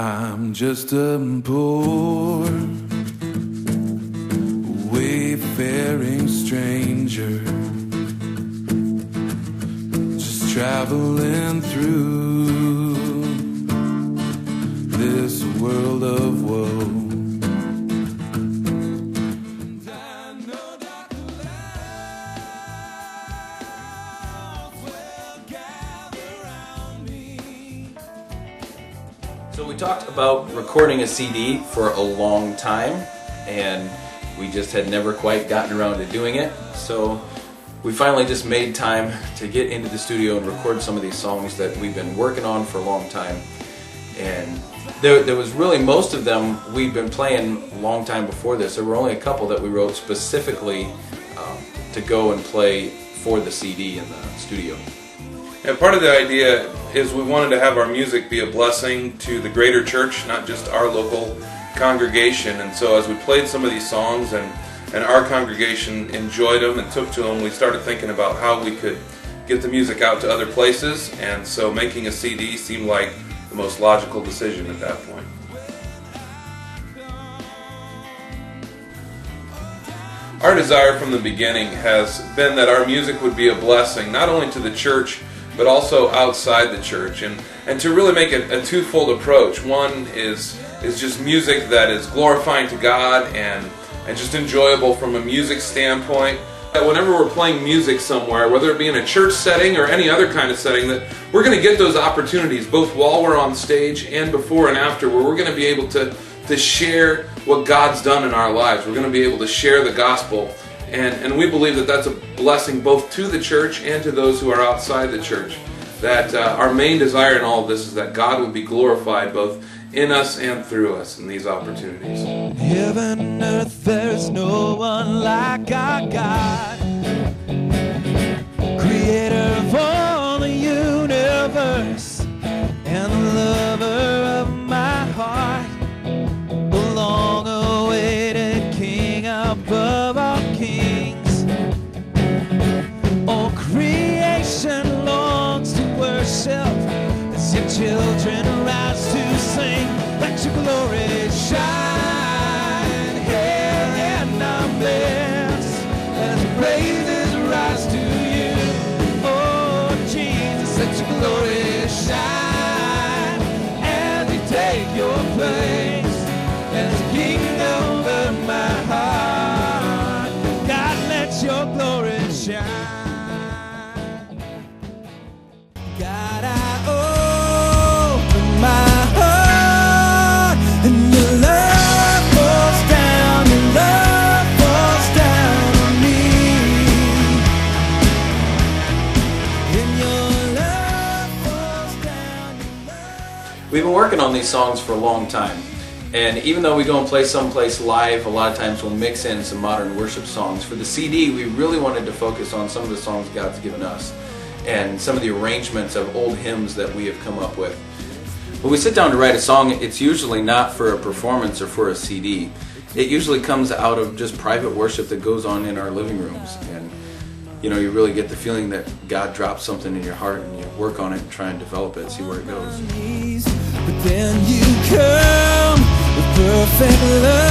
I'm just a poor, wayfaring stranger, just traveling through this world of woe. So we talked about recording a CD for a long time, and we just had never quite gotten around to doing it. So we finally just made time to get into the studio and record some of these songs that we've been working on for a long time. And there was really, most of them we'd been playing a long time before this. There were only a couple that we wrote specifically to go and play for the CD in the studio. And part of the idea is we wanted to have our music be a blessing to the greater church, not just our local congregation. And so as we played some of these songs and our congregation enjoyed them and took to them, we started thinking about how we could get the music out to other places. And so making a CD seemed like the most logical decision at that point. Our desire from the beginning has been that our music would be a blessing, not only to the church, but also outside the church, and to really make it a twofold approach. One is just music that is glorifying to God and just enjoyable from a music standpoint. That whenever we're playing music somewhere, whether it be in a church setting or any other kind of setting, that we're going to get those opportunities both while we're on stage and before and after, where we're going to be able to share what God's done in our lives. We're going to be able to share the gospel. And we believe that that's a blessing both to the church and to those who are outside the church. That our main desire in all of this is that God would be glorified both in us and through us in these opportunities. Heaven and earth, there's no one like our God, creator of all the universe and the lover of my heart, the long-awaited King above all kings. All creation longs to worship as your children rise to sing. Let your glory shine here in our midst as praises rise to you. Oh Jesus, let your glory shine as you take your place as King over my heart. God, let your glory shine. God, I open my heart, and your love falls down, your love falls down on me, and your love falls down, your love. We've been working on these songs for a long time, and even though we go and play someplace live, a lot of times we'll mix in some modern worship songs. For the CD, we really wanted to focus on some of the songs God's given us and some of the arrangements of old hymns that we have come up with. When we sit down to write a song, it's usually not for a performance or for a CD. It usually comes out of just private worship that goes on in our living rooms. And you really get the feeling that God drops something in your heart and you work on it and try and develop it, see where it goes. But then you come with perfect love.